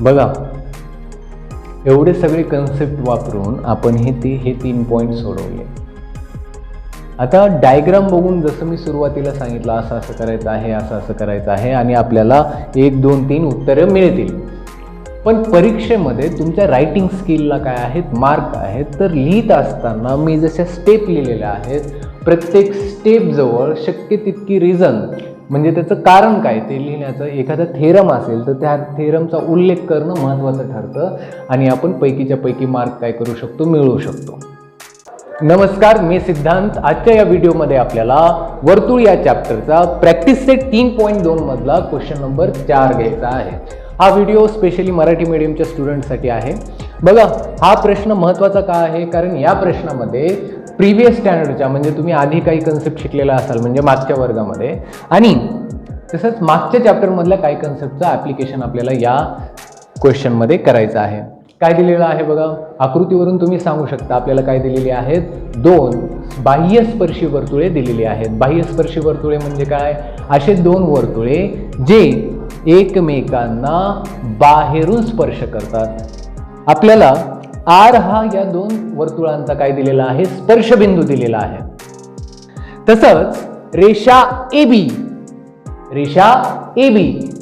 बघा, एवढे सगळे कन्सेप्ट वापरून आपण हे 3 पॉईंट सोडवले. आता डायग्राम बघून जसं मी सुरुवातीला सांगितलं असं असं करायचं आहे, असं असं करायचं आहे आणि आपल्याला 1 2 3 उत्तरं मिळतील. पण परीक्षेमध्ये तुमच्या रायटिंग स्किलला काय आहेत, मार्क आहेत. तर लिहित असताना मी जशा स्टेप लिहिलेल्या आहेत, प्रत्येक स्टेपजवळ शक्य तितकी रिझन म्हणजे त्याचं कारण काय ते लिहिण्याचं, एखादा थेरम असेल तर त्या थेरमचा उल्लेख करणं महत्त्वाचं ठरतं आणि आपण पैकीच्या पैकी मार्क काय करू शकतो, मिळवू शकतो. नमस्कार, मी सिद्धांत. आजच्या या व्हिडिओमध्ये आपल्याला वर्तुळ या चॅप्टरचा प्रॅक्टिस सेट 3.2 मधला क्वेश्चन नंबर 4 घ्यायचा आहे. हा व्हिडिओ स्पेशली मराठी मीडियमच्या स्टुडंटसाठी आहे. बघा, हा प्रश्न महत्त्वाचा का आहे, कारण या प्रश्नामध्ये प्रिव्हियस स्टँडर्डच्या म्हणजे तुम्ही आधी काही कन्सेप्ट शिकलेला असाल म्हणजे मागच्या वर्गामध्ये, आणि तसंच मागच्या चॅप्टरमधल्या काही कन्सेप्टचं ॲप्लिकेशन आपल्याला या क्वेश्चनमध्ये करायचं आहे. काय दिलेलं आहे बघा, आकृतीवरून तुम्ही सांगू शकता आपल्याला काय दिलेली आहेत. 2 बाह्यस्पर्शी वर्तुळे दिलेली आहेत. बाह्यस्पर्शी वर्तुळे म्हणजे काय, असे 2 वर्तुळे जे एकमेकांना बाहेरून स्पर्श करतात. आपल्याला आर हा या 2 वर्तुळांचा काय दिलेला आहे, स्पर्शबिंदू दिलेला आहे. तसंच रेषा AB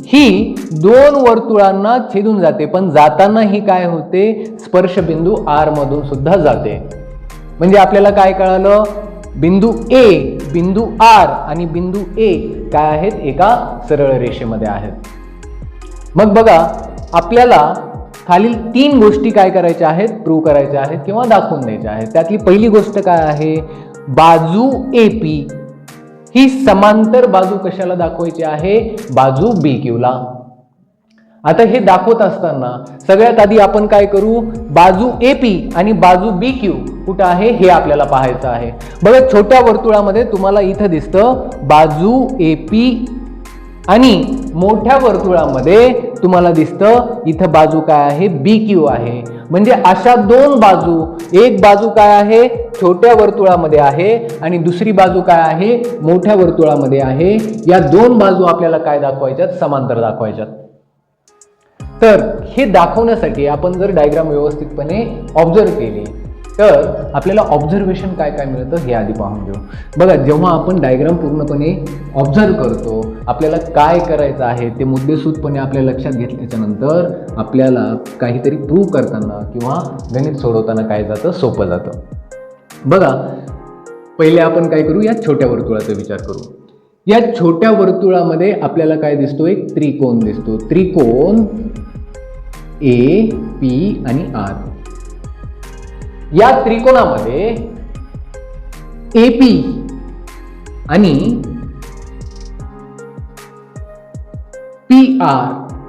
ही 2 वर्तुळांना छेदून जाते, पण जाताना ही काय होते, स्पर्शबिंदू आर मधून सुद्धा जाते. म्हणजे आपल्याला काय कळालं, बिंदू ए, बिंदू आर आणि बिंदू ए काय आहेत, एका सरळ रेषेमध्ये आहेत. मग बघा, आपल्याला खालील 3 गोष्टी काय करायच्या आहेत, प्रूव्ह करायच्या आहेत किंवा दाखवून द्यायच्या आहेत. त्यातली पहिली गोष्ट काय आहे, बाजू AP ही समांतर बाजू कशाला दाखवायची आहे, बाजू BQ ला. आता हे दाखवत असताना सगळ्यात आधी आपण काय करू, बाजू AP आणि बाजू BQ कुठं आहे हे आपल्याला पाहायचं आहे. बघा, छोट्या वर्तुळामध्ये तुम्हाला इथं दिसतं बाजू AP आणि मोठ्या वर्तुळामध्ये तुम्हाला दिसतं इथं बाजू काय आहे, BQ आहे. म्हणजे अशा 2 बाजू, एक बाजू काय आहे, छोट्या वर्तुळामध्ये आहे आणि दुसरी बाजू काय आहे, मोठ्या वर्तुळामध्ये आहे. या 2 बाजू आपल्याला काय दाखवायच्यात, समांतर दाखवायच्यात. तर हे दाखवण्यासाठी आपण जर डायग्राम व्यवस्थितपणे ऑब्झर्व केली तर आपल्याला ऑब्झर्वेशन काय काय मिळतं हे आधी पाहून घेऊ. बघा, जेव्हा आपण डायग्राम पूर्णपणे ऑब्झर्व करतो, आपल्याला काय करायचं आहे ते मुद्देसूदपणे आपल्या लक्षात घेतल्याच्या नंतर आपल्याला काहीतरी प्रूव्ह करताना किंवा गणित सोडवताना काय जातं, सोपं जातं. बघा, पहिले आपण काय करू, या छोट्या वर्तुळाचा विचार करू. या छोट्या वर्तुळामध्ये आपल्याला काय दिसतो, एक त्रिकोण दिसतो. त्रिकोण AP आणि R. या त्रिकोणामध्ये AP आणि PR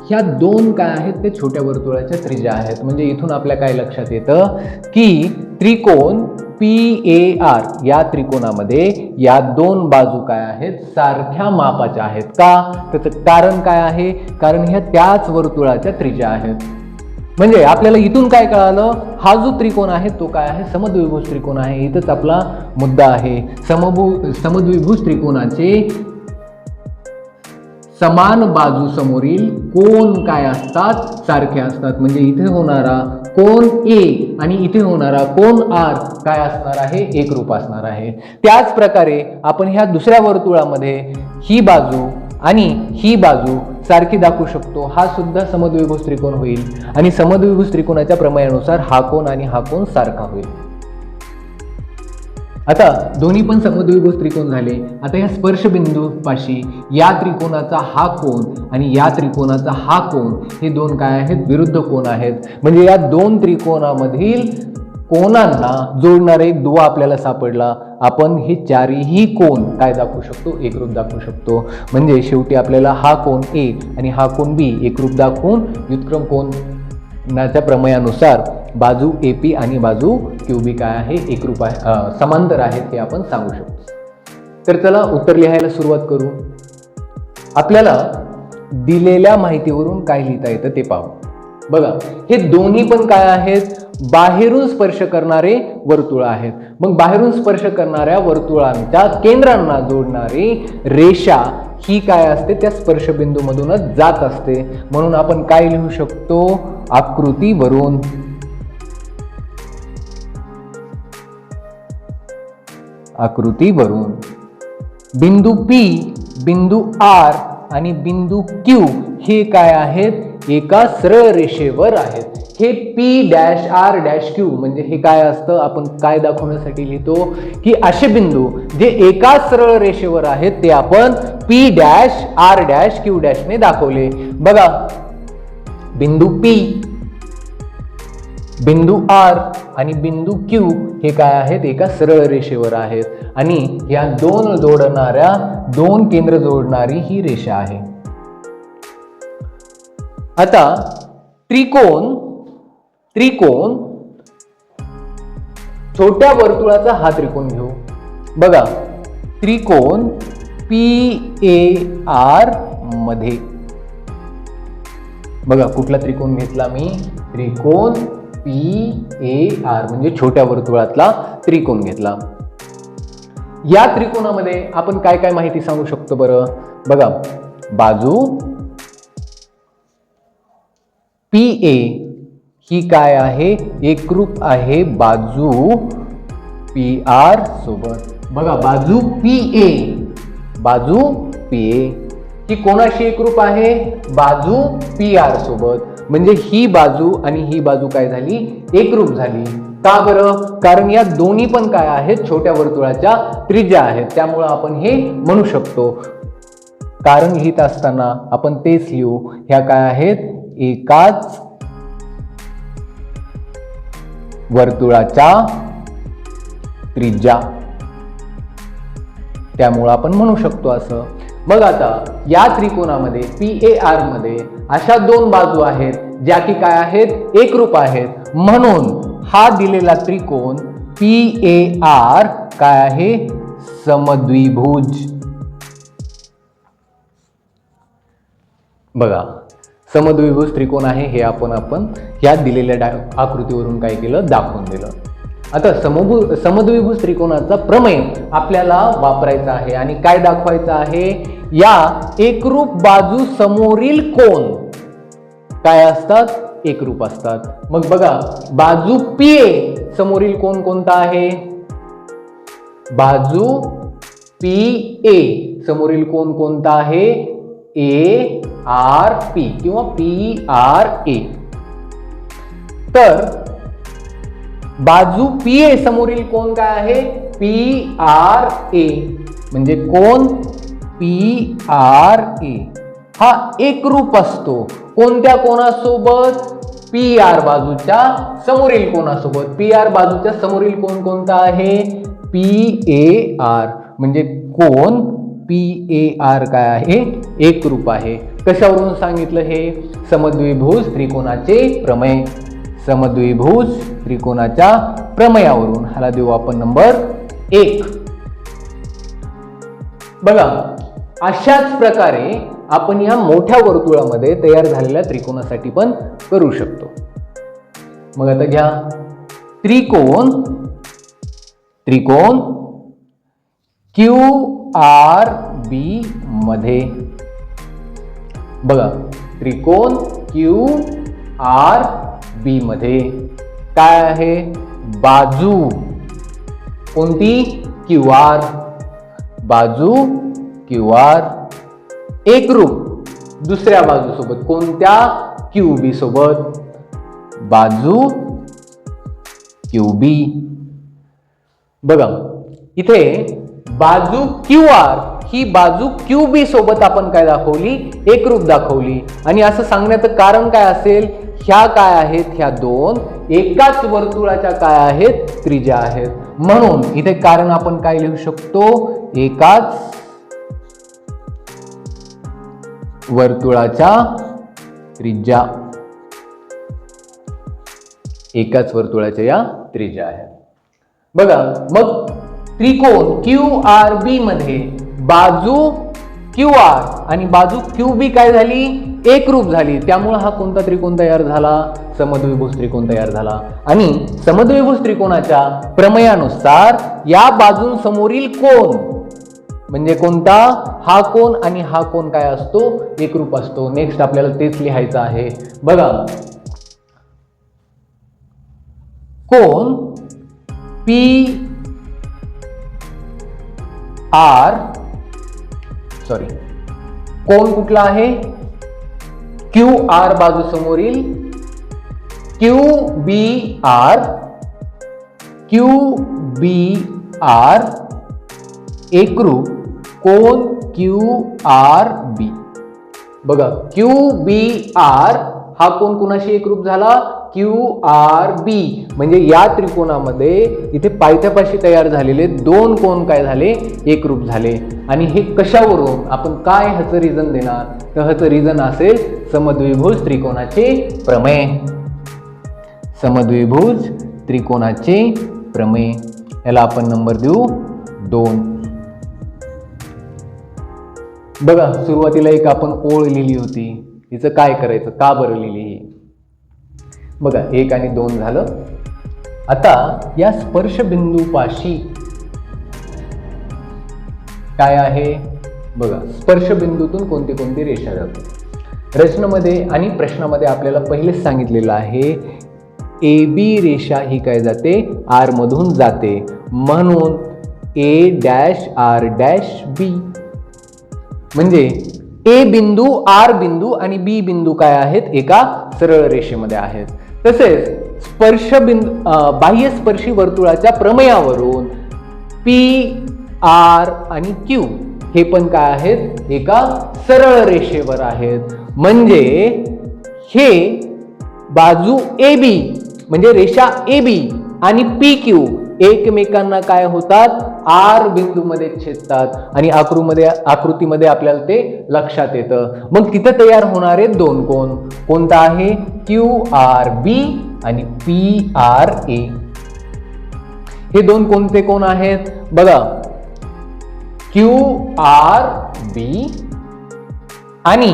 ह्या 2 काय आहेत, ते छोट्या वर्तुळाच्या त्रिज्या आहेत. म्हणजे इथून आपल्या काय लक्षात येतं की त्रिकोण PAR या त्रिकोणामध्ये या 2 बाजू काय आहेत, सारख्या मापाच्या आहेत. का, त्याचं कारण काय आहे, कारण ह्या त्याच वर्तुळाच्या त्रिज्या आहेत. म्हणजे आपल्याला इथून काय कळालं, हा जो त्रिकोण आहे तो काय आहे, समद्विभुज त्रिकोण आहे. इथंच आपला मुद्दा आहे. समद्विभुज त्रिकोणाचे समान बाजू समोरील कोन काय असतात, सारखे असतात. म्हणजे इथे होणारा कोन A आणि इथे होणारा कोन R काय असणार आहे, एकरूप असणार आहे. त्याच प्रकारे आपण ह्या दुसऱ्या वर्तुळामध्ये ही बाजू आणि ही बाजू सारखी दाखवू शकतो. हा सुद्धा समद्विभुज त्रिकोण होईल आणि समद्विभुज त्रिकोणाच्या प्रमेयानुसार हा कोन आणि हा कोन सारखा होईल. आता दोन्ही पण समद्विभुज त्रिकोण झाले. आता या स्पर्शबिंदू पाशी या त्रिकोणाचा हा कोन आणि या त्रिकोणाचा हा कोन हे 2 काय आहेत, विरुद्ध कोन आहेत. म्हणजे या 2 त्रिकोणामधील कोनांना जोडणारा एक दुवा आपल्याला सापडला. आपण हे 4ही कोन काय दाखवू शकतो, एकरूप दाखवू शकतो. म्हणजे शेवटी आपल्याला हा कोन A आणि हा कोन B एकरूप दाखवून व्युत्क्रम कोनाच्या प्रमेयानुसार बाजू AP आणि बाजू QB काय आहे, एकरूप आहे, समांतर आहेत हे आपण सांगू शकतो. तर चला उत्तर लिहायला सुरुवात करू. आपल्याला दिलेल्या माहितीवरून काय लिहिता येतं ते पाहू. बघा हे दोन्ही पण काय आहेत, बाहेरून स्पर्श करणारे वर्तुळ आहेत. मग बाहेरून स्पर्श करणाऱ्या वर्तुळांच्या केंद्रांना जोडणारी रेषा ही काय असते, त्या स्पर्शबिंदू मधूनच जात असते. म्हणून आपण काय लिहू शकतो, आकृतीवरून बिंदू P, बिंदू R आणि बिंदू Q हे काय आहेत, एका सरळ रेषेवर आहेत. हे P', R', Q म्हणजे हे काय असतं, आपण काय दाखवण्यासाठी लिहितो की असे बिंदू जे एका सरळ रेषेवर आहेत ते आपण P', R', Q' ने दाखवले. बघा बिंदू P, बिंदू R आणि बिंदू Q हे काय आहेत, एका सरळ रेषेवर आहेत आणि या दोन केंद्र जोडणारी ही रेषा आहे. आता त्रिकोण छोट्या वर्तुळाचा हा त्रिकोण घेऊ. बघा त्रिकोण PAR मध्ये, बघा कुठला त्रिकोण घेतला मी, त्रिकोण PAR म्हणजे छोट्या वर्तुळातला त्रिकोण घेतला. या त्रिकोणामध्ये आपण काय काय माहिती सांगू शकतो बरं. बघा बाजू PA ही काय आहे, एकरूप आहे बाजू PR सोबत. बघा बाजू PA ही कोणाशी एकरूप आहे, बाजू PR सोबत. म्हणजे ही बाजू आणि ही बाजू काय झाली, एकरूप झाली. का बरं, कारण या दोन्ही पण काय आहेत, छोट्या वर्तुळाच्या त्रिज्या आहेत. त्यामुळे आपण हे म्हणू शकतो. कारण लिहित असताना आपण तेच लिहू, ह्या काय आहेत, एकाच वर्तुळाच्या त्रिज्या, त्यामुळे आपण म्हणू शकतो असं. मग आता या त्रिकोणामध्ये PAR मध्ये अशा दोन बाजू आहेत ज्या की काय आहेत, एकरूप आहेत. म्हणून हा दिलेला त्रिकोण PAR काय आहे, समद्विभुज. बघा समद्विभुज त्रिकोण आहे हे आपण या दिलेल्या आकृतीवरून काय केलं, दाखवून दिलं. आता समद्विभुज त्रिकोणाचा प्रमेय आपल्याला वापरायचा आहे आणि काय दाखवायचं आहे, या एकरूप बाजू समोरील कोन काय असतात, एकरूप असतात. मग बघा बाजू PA समोरील कोन कोणता आहे, बाजू PA समोरील कोन कोणता आहे, ARP किंवा PRA. तर बाजू PA समोरील कोन काय आहे, PRA. म्हणजे कोन PRA हा एकरूप असतो कोणत्या कोणासोबत, PR बाजूच्या समोरील कोणासोबत. PR बाजूच्या समोरील कोन कोणता आहे, PAR. म्हणजे कोन PAR काय आहे, एकरूप आहे. कशावरून सांगितलं हे, समद्विभुज त्रिकोणाचे प्रमेय. समद्विभुज त्रिकोणाच्या प्रमेयावरून. ह्याला देऊ आपण नंबर 1. बघा अशाच प्रकारे आपण या मोठ्या वर्तुळामध्ये तयार झालेल्या त्रिकोणासाठी पण करू शकतो. मग आता घ्या त्रिकोण QRB मध्ये. बघा त्रिकोण QRB मध्ये काय आहे, बाजू कोणती, QR. बाजू QR एकरूप दुसऱ्या बाजूसोबत, कोणत्या, QB सोबत. बाजू QB. बघा इथे बाजू QR ही बाजू QB सोबत आपण काय दाखवली, एकरूप दाखवली. आणि असं सांगण्याचं कारण काय असेल, ह्या काय आहेत, ह्या दोन एकाच वर्तुळाच्या काय आहेत, त्रिज्या आहेत. म्हणून इथे कारण आपण काय लिहू शकतो, एकाच वर्तुळाच्या त्रिज्या. एकाच वर्तुळाच्या या त्रिज्या आहेत. बघा मग त्रिकोण QRB मध्ये बाजू QR आणि बाजू QB काय झाली, एकरूप झाली, त्यामुळे हा कोणता त्रिकोण तयार झाला? समद्विभुज त्रिकोण तयार झाला. आणि समद्विभुज त्रिकोणाच्या प्रमेयानुसार या बाजूंसमोरील कोन म्हणजे कोणता? हा कोन आणि हा कोन काय असतो? एकरूप असतो. नेक्स्ट आपल्याला तेच लिहायचं आहे. बघा, कोन पी आर कोन कुठला आहे? क्यू आर बाजू समोरील क्यू बी आर एकरूप कोन क्यू आर बी. बघा, क्यू बी आर हा कोन कुणाशी एकरूप झाला? Q R B. म्हणजे या त्रिकोणामध्ये इथे पायथ्यापाशी तयार झालेले दोन कोन काय झाले? एकरूप झाले. आणि हे कशावरून? आपण काय ह्याचं रिझन देणार? तर ह्याचं रिझन असेल समद्विभुज त्रिकोणाचे प्रमेय. समद्विभुज त्रिकोणाचे प्रमेय याला आपण नंबर देऊ 2. बघा, सुरुवातीला एक आपण ओळ लिहिली होती, हिचं काय करायचं? का बरं लिहिली ही? बघा, 1 आणि 2 झालं. आता या स्पर्शबिंदूपाशी काय आहे? बघा, स्पर्शबिंदूतून कोणती कोणती रेषा जाते? रचनेमध्ये आणि प्रश्नामध्ये आपल्याला पहिलेच सांगितलेलं आहे ए बी रेषा ही काय जाते? आर मधून जाते, म्हणून ए डॅश आर डॅश बी. म्हणजे ए बिंदू, आर बिंदू आणि बी बिंदू काय आहेत? एका सरळ रेषेमध्ये आहेत. तसेच बाह्य स्पर्शी वर्तुळाच्या प्रमेयावरून पी आर आणि क्यू हे पण काय आहेत? एका सरळ रेषेवर आहेत. म्हणजे हे बाजू ए बी म्हणजे रेषा ए बी आणि पी क्यू एकमेकांना काय होतात? आर बिंदूमध्ये छेदतात आणि आकृतीमध्ये आपल्याला ते लक्षात येतं. मग तिथं तयार होणारे दोन कोन कोणता आहे? क्यू आर बी आणि पी आर ए. हे दोन कोणते कोन आहेत? बघा, क्यू आर बी आणि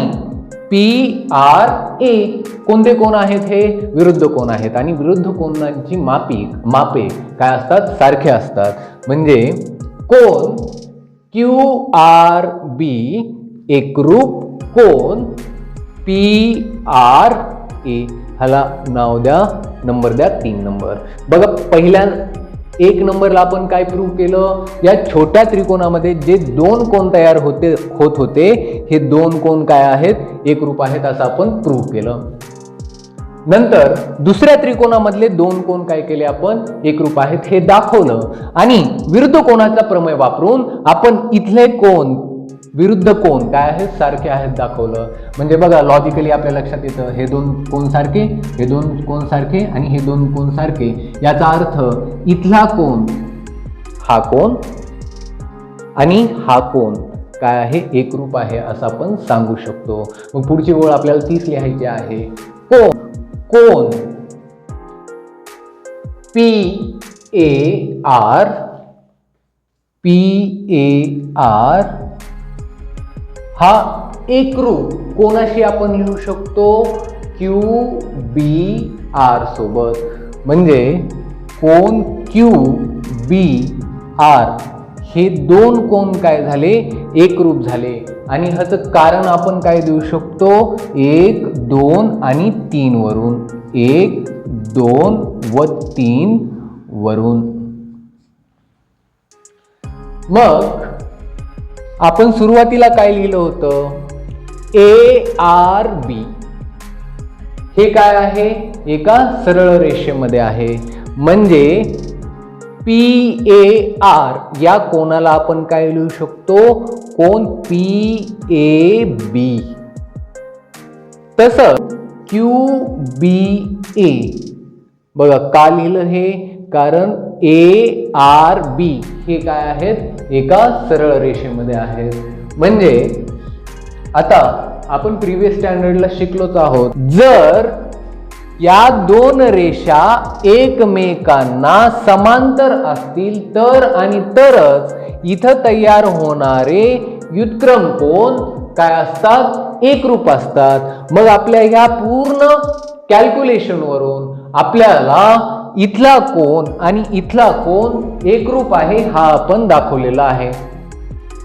पी आर ए कोणते कोन आहेत? हे विरुद्ध कोन आहेत आणि विरुद्ध कोनांची मापे काय असतात? सारखे असतात. म्हणजे कोन क्यू आर बी एकरूप कोन पी आर ए. ह्याला नाव द्या, नंबर द्या 3 नंबर. बघा, पहिल्या 1 नंबरला आपण काय प्रूव्ह केलं? या छोट्या त्रिकोणामध्ये जे दोन कोन तयार होत होते हे दोन कोन काय आहेत? एकरूप आहेत असं आपण प्रूव्ह केलं. नंतर दुसऱ्या त्रिकोणामधले दोन कोन काय केले? आपण एकरूप आहेत हे दाखवलं. आणि विरुद्ध कोनाचा प्रमेय वापरून आपण इथले कोन विरुद्ध कोन काय आहेत? सारखे आहेत दाखवलं. म्हणजे बघा, लॉजिकली आपल्या लक्षात येतं हे दोन कोन सारखे, हे दोन कोन सारखे आणि हे दोन कोन सारखे. याचा अर्थ इथला कोन, हा कोन आणि हा कोन काय आहे? एकरूप आहे असं आपण सांगू शकतो. मग पुढची ओळ आपल्याला 30 लिहायची आहे. कोन पी ए आर हा एकरूप कोणाशी आपण लिहू शकतो? क्यू बी आर सोबत. म्हणजे कोन क्यू बी आर हे दोन कोन काय झाले? एकरूप झाले. आणि ह्याचं कारण आपण काय देऊ शकतो? 1, 2 आणि 3 वरून. 1, 2 व 3 वरून. मग आपण सुरुवातीला काय लिहिलं होतं? ए आर बी हे काय आहे? एका सरळ रेषेमध्ये आहे. म्हणजे पी ए आर या कोनाला आपण काय लिहू शकतो? कोन पी ए बी. तसं क्यू बी ए. बघा, का लिहिलं हे? कारण ए आर बी हे काय आहेत? एका सरळ रेषेमध्ये आहेत. म्हणजे आता आपण प्रिव्हियस स्टँडर्डला शिकलोच आहोत, जर या दोन रेषा एकमेकांना समांतर असतील तर आणि तरच इथं तयार होणारे व्युत्क्रम कोन काय असतात, एकरूप असतात. मग आपल्या ह्या पूर्ण कॅल्क्युलेशन वरून आपल्याला इथला कोन आणि इथला कोन एकरूप आहे हा आपण दाखवलेला आहे.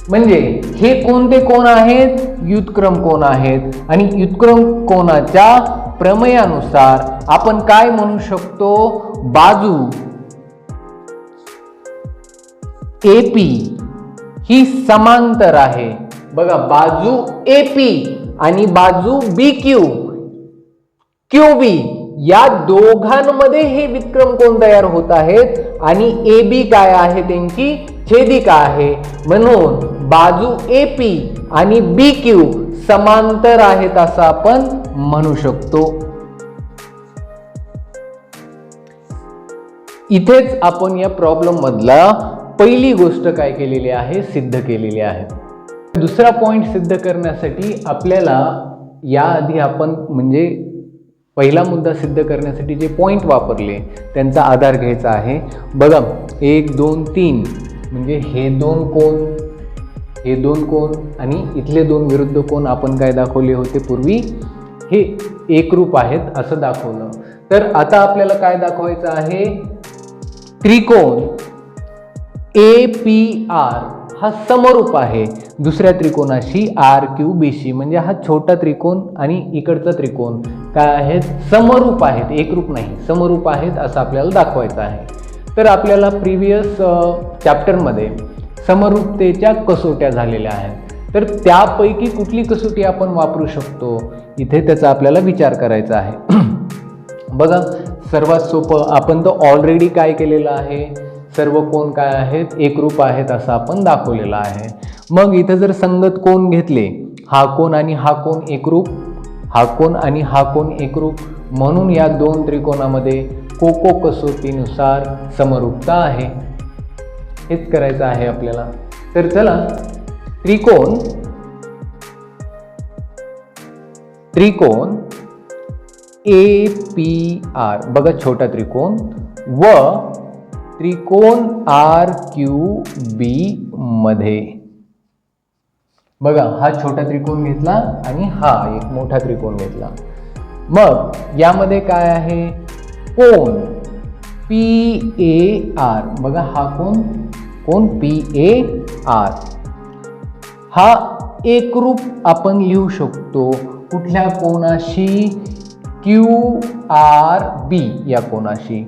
म्हणजे हे कोणते कोन आहेत, व्युत्क्रम कोन आहेत. आणि व्युत्क्रम कोनाच्या प्रमेयानुसार आपण काय म्हणू शकतो, बाजू AP ही समांतर आहे. बघा, बाजू AP आणि बाजू BQ QB या दोघांमध्ये हे व्युत्क्रम कोन तयार होत आहेत आणि AB काय आहे, त्यांची छेदिका आहे. म्हणून बाजू AP आणि BQ समांतर आहेत असं आपण म्हणू शकतो. इथेच आपण या प्रॉब्लेम मधला पहिली गोष्ट काय केलेली आहे, सिद्ध केलेली आहे. दुसरा पॉइंट सिद्ध करण्यासाठी आपल्याला याआधी आपण म्हणजे पहिला मुद्दा सिद्ध करण्यासाठी जे पॉइंट वापरले त्यांचा आधार घ्यायचा आहे. बघा, 1 2 3 म्हणजे हे दोन कोन आणि इथले दोन विरुद्ध कोन आपण काय दाखवले होते पूर्वी, हे एकरूप आहेत असं दाखवलं. तर आता आपल्याला काय दाखवायचं आहे, त्रिकोण APR हा समरूप आहे दुसऱ्या त्रिकोणाशी RQBC. म्हणजे हा छोटा त्रिकोण आणि इकडचा त्रिकोण काय आहेत, समरूप आहेत, एकरूप नाही, समरूप आहेत असं आपल्याला दाखवायचं आहे. तर आपल्याला प्रिव्हियस चॅप्टरमध्ये समरूपतेच्या कसोट्या झालेल्या आहेत. तर त्यापैकी कुठली कसोटी आपण वापरू शकतो, इथे त्याचा आपल्याला विचार करायचा आहे. बघा, सर्वात सोपं, आपण तर ऑलरेडी काय केलेलं आहे, सर्व कोन काय आहेत, एकरूप आहेत असं आपण दाखवलेलं आहे. मग इथे जर संगत कोन घेतले, हा कोन आणि हा कोन एकरूप, हा कोन आणि हा कोन एकरूप, म्हणून या दोन त्रिकोणामध्ये कोको कसोटीनुसार समरूपता आहे. हेच करायचं आहे आपल्याला. तर चला, त्रिकोण APR बघा, छोटा त्रिकोण व त्रिकोण RQB मध्ये बघा, हा छोटा त्रिकोण घेतला आणि हा एक मोठा त्रिकोण घेतला. मग यामध्ये काय आहे, कोन PAR. बघा, हा कोन PAR हा एकरूप आपण लिहू शकतो कुठल्या कोनाशी, QRB या कोनाशी,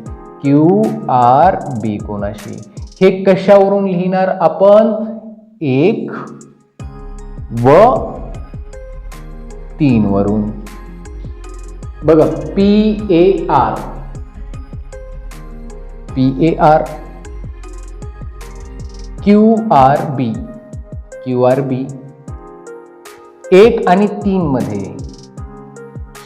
QRB कोनाशी. हे कशावरून लिहिणार आपण, 1 व 3 वरून. बघा, PAR QRB 1 आणि 3 मध्ये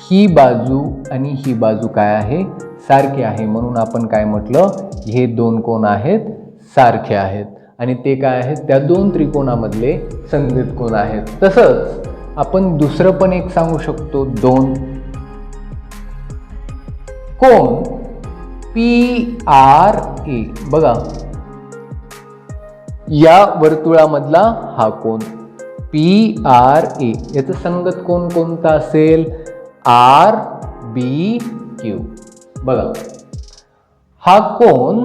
ही बाजू आणि ही बाजू काय आहे, सारखी आहे. म्हणून आपण काय म्हटलं, हे दोन कोन आहेत सारखे आहेत आणि ते काय आहेत, त्या दोन त्रिकोणामधले संगत कोन आहेत. तसंच आपण दुसरं पण एक सांगू शकतो, दोन कोन PRA. बघा, या वर्तुळामधला हा कोन PRA, याचं संगत कोन कोणता असेल, RBQ. बघा, हा कोन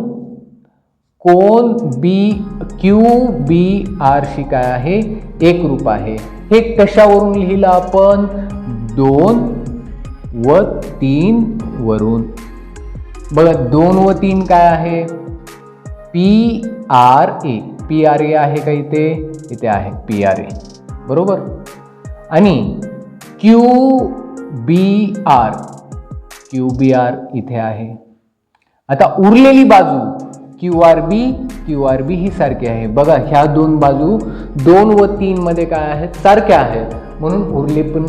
QBR शी काय आहे, एकरूप आहे. हे कशावरून लिहिलं आपण, 2 व 3 वरून. बघा, 2 व 3 काय आहे, PRA आहे का, इथे आहे PRA, बरोबर. आणि QBR इथे आहे. आता उरलेली बाजू QRB ही सारखी आहे. बघा, ह्या दोन बाजू 2 व 3 मध्ये काय आहेत, सारख्या आहेत. म्हणून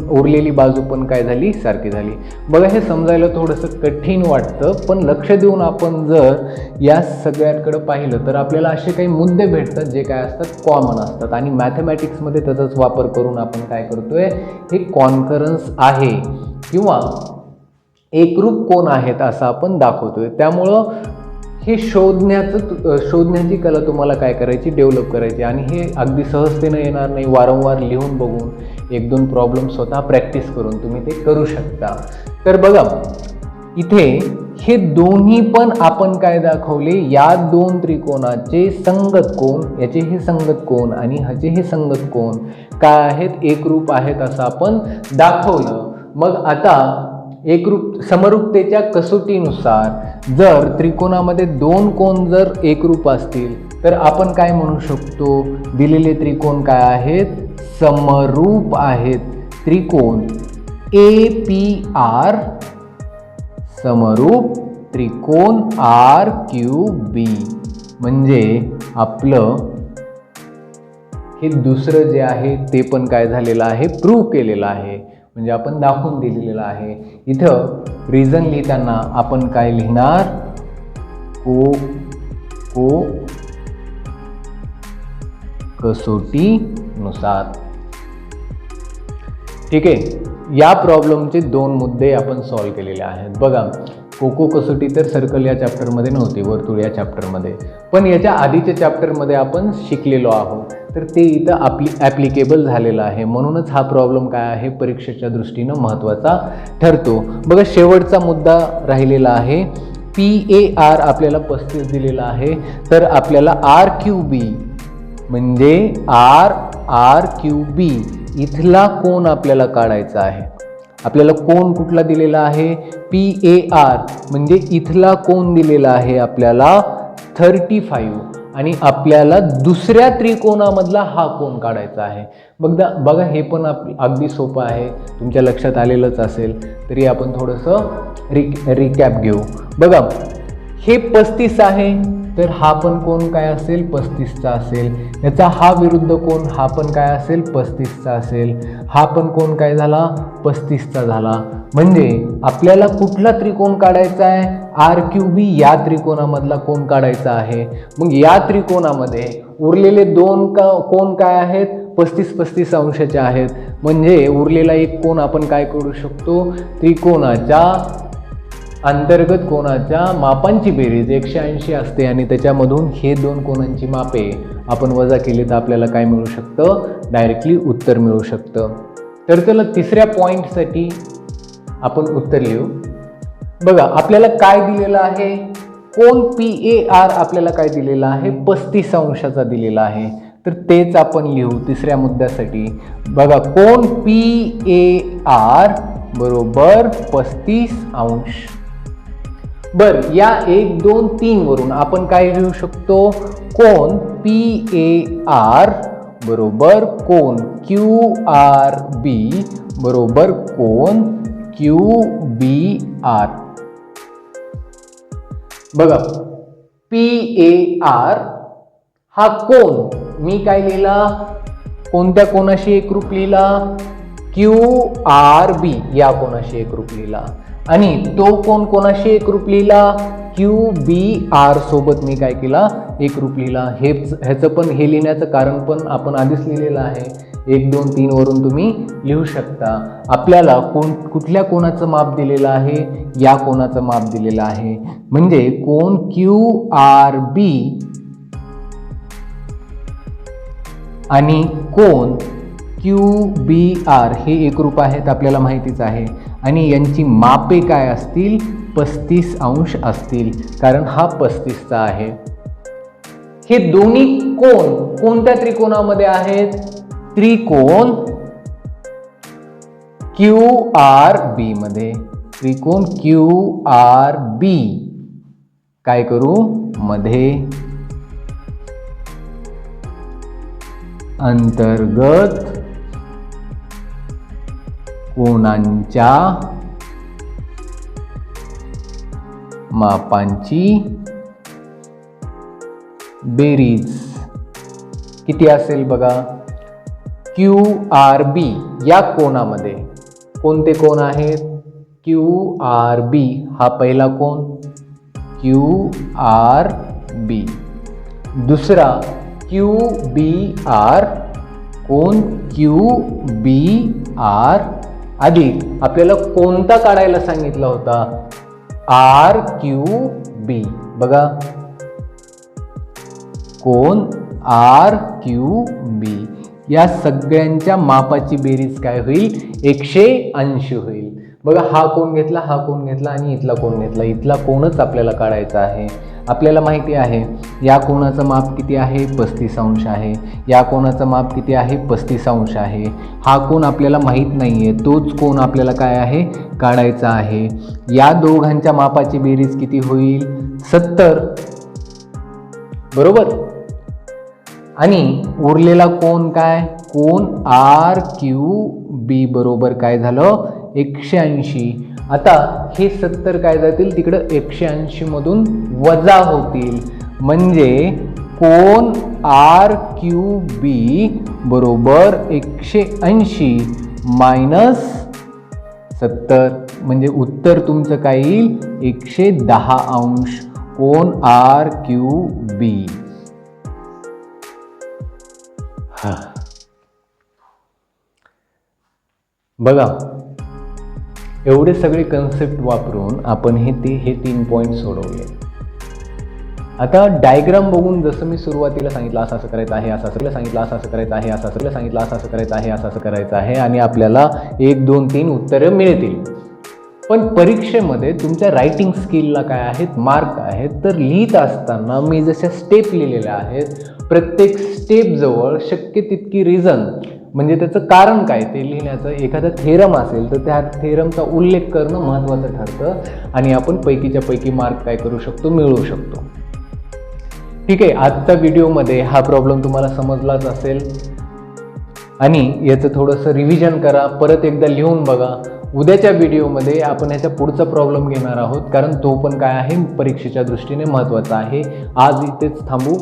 उरलेली बाजू पण काय झाली, सारखी झाली. बघा, हे समजायला थोडंसं कठीण वाटतं, पण लक्ष देऊन आपण जर या सगळ्यांकडे पाहिलं तर आपल्याला असे काही मुद्दे भेटतात जे काय असतात, कॉमन असतात. आणि मॅथमॅटिक्समध्ये त्याचाच वापर करून आपण काय करतोय, हे कॉन्करन्स आहे किंवा एकरूप कोन आहेत असं आपण दाखवतोय. त्यामुळं हे शोधण्याची कला तुम्हाला काय करायची, डेव्हलप करायची. आणि हे अगदी सहजतेनं येणार नाही, वारंवार लिहून बघून 1-2 प्रॉब्लेम स्वतः प्रॅक्टिस करून तुम्ही ते करू शकता. तर बघा इथे हे दोन्ही पण आपण काय दाखवले, या दोन त्रिकोणाचे संगत कोन, याचे हे संगत कोन आणि ह्याचे हे संगत कोन काय आहेत, एकरूप आहेत असं आपण दाखवलं. मग आता समरूपतेच्या कसोटीनुसार जर त्रिकोणामध्ये दोन कोन जर एकरूप असतील तर आपण काय म्हणू शकतो, दिलेले त्रिकोण काय आहेत, समरूप आहेत. त्रिकोण APR समरूप त्रिकोण RQB म्हणजे आपलं हे दुसरं जे आहे ते पण काय झालेलं आहे, प्रूव्ह केलेलं आहे, म्हणजे आपण दाखवून दिलेलं आहे. इथं रिझन लिहिताना आपण काय लिहिणार, कसोटीनुसार. ठीक आहे, या प्रॉब्लेमचे 2 मुद्दे आपण सॉल्व्ह केलेले आहेत. बघा कसोटी तर सर्कल या चॅप्टरमध्ये नव्हती, वर्तुळ या चॅप्टरमध्ये, पण याच्या आधीच्या चॅप्टरमध्ये आपण शिकलेलो आहोत, तर ते इथं ॲप्लिकेबल झालेलं आहे. म्हणूनच हा प्रॉब्लेम काय आहे, परीक्षेच्या दृष्टीनं महत्त्वाचा ठरतो. बघा शेवटचा मुद्दा राहिलेला आहे. PAR आपल्याला 35 दिलेला आहे, तर आपल्याला RQB म्हणजे RQB इथला कोन आपल्याला काढायचा आहे. आपल्याला कोन कुठला दिलेला आहे, PAR म्हणजे इथला कोन दिलेला आहे आपल्याला 35 आणि आपल्याला दुसऱ्या त्रिकोणामधला हा कोन काढायचा आहे. बघा हे पण अगदी सोपं आहे, तुमच्या लक्षात आलेलंच असेल, तरी आपण थोडंसं रिकॅप घेऊ. बघा हे 35 आहे, तर हा पण कोन काय असेल, 35चा असेल. याचा हा विरुद्ध कोन हा पण काय असेल, 35चा असेल. हा पण कोन काय झाला, 35चा झाला. म्हणजे आपल्याला कुठला त्रिकोण काढायचा आहे, RQB या त्रिकोणामधला कोन काढायचा आहे. मग या त्रिकोणामध्ये उरलेले 2 कोन काय आहेत, 35-35 अंशाचे आहेत. म्हणजे उरलेला एक कोन आपण काय करू शकतो, त्रिकोणाच्या अंतर्गत कोनाच्या मापांची बेरीज 180 असते आणि त्याच्यामधून हे 2 कोनांची मापे आपण वजा केली तर आपल्याला काय मिळू शकतं, डायरेक्टली उत्तर मिळू शकतं. तर चला तिसऱ्या पॉईंटसाठी आपण उत्तर लिहू. बघा आपल्याला काय दिलेलं आहे, कोन PAR आपल्याला काय दिलेला आहे, 35 अंशाचा दिलेला आहे. तर तेच आपण लिहू तिसऱ्या मुद्द्यासाठी. बघा कोन PAR बरोबर 35 अंश. बरं या 1, 2, 3 वरून आपण काय लिहू शकतो, कोन PAR बरोबर कोन QRB बरोबर कोन QBR. बघा PAR हा कोन मी काय लिहिला, कोणत्या कोनाशी एकरूप लिहिला, QRB या कोनाशी एकरूप लिहिला. आणि तो कोन कोणाशी एकरूप लिहिला, QBR सोबत मी काय केला, एकरूप लिहिला. ह्याचं पण हे लिहिण्याचं कारण पण आपण आधीच लिहिलेलं आहे. 1, 2, 3 वरून तुम्ही लिहू शकता. आपल्याला कुठल्या कोनाचं माप दिलेलं आहे, या कोनाचं माप दिलेलं आहे. म्हणजे कोन QRB आणि कोन QBR हे एकरूप आहेत, आपल्याला माहितीच आहे. आणि यांची मापे काय असतील, 35 अंश असतील, कारण हा 35चा आहे. हे दोन्ही कोन कोणत्या त्रिकोणामध्ये आहेत, त्रिकोण QRB मध्ये. त्रिकोण QRB काय करू, मध्ये अंतर्गत कोनांच्या मापांची बेरीज किती असेल बघा. QRB या कोनामध्ये कोणते कोन आहेत, QRB हा पहिला कोन QRB, दुसरा QBR कोन QBR अधिक आपल्याला कोणता काढायला सांगितला होता, RQB. बघा कोन RQB या सगळ्यांच्या मापाची बेरीज काय होईल? 180 होईल. बघा, हा कोण घेतला, हा कोण घेतला आणि इथला कोण घेतला. इथला कोणच आपल्याला काढायचा आहे. आपल्याला माहिती आहे या कोणाचं माप किती आहे? 35 अंश आहे. या कोणाचं माप किती आहे? 35 अंश आहे. हा कोण आपल्याला माहीत नाही आहे, तोच कोण आपल्याला काय आहे? काढायचा आहे. या दोघांच्या मापाची बेरीज किती होईल? 70, बरोबर. आणि उरलेला कोण काय? कोण RQB बरोबर काय झालं? 180. आता हे 70 काय जातील तिकडं 180 मधून वजा होतील, म्हणजे कोण RQB बरोबर 180 मायनस 70, म्हणजे उत्तर तुमचं काय येईल? 110 अंश. कोण RQB. बघा, एवढे सगळे कन्सेप्ट वापरून आपण हे 3 पॉईंट सोडवले. आता डायग्राम बघून जसं मी सुरुवातीला सांगितलं असं असं करायचं आहे, असं असं सांगितलं असं असं करायचं आहे, असं असं सांगितलं असं असं करायचं आहे, असं असं करायचं आहे आणि आपल्याला 1 2 3 उत्तरं मिळतील. पण परीक्षेमध्ये तुमच्या रायटिंग स्किलला काय आहेत? मार्क आहेत. तर लिहित असताना मी जशा स्टेप लिहिलेल्या आहेत, प्रत्येक स्टेपजवळ शक्य तितकी रिझन म्हणजे त्याचं कारण काय ते लिहिण्याचं. एखादा थेरम असेल तर त्या थेरमचा उल्लेख करणं महत्त्वाचं ठरतं आणि आपण पैकीच्या पैकी मार्क काय करू शकतो? मिळवू शकतो. ठीक आहे, आजच्या व्हिडिओमध्ये हा प्रॉब्लेम तुम्हाला समजलाच असेल आणि याचं थोडंसं रिव्हिजन करा, परत एकदा लिहून बघा. उद्याच्या व्हिडिओमध्ये आपण ह्याचा पुढचा प्रॉब्लेम घेणार आहोत, कारण तो पण काय आहे? परीक्षेच्या दृष्टीने महत्त्वाचा आहे. आज इथेच थांबू.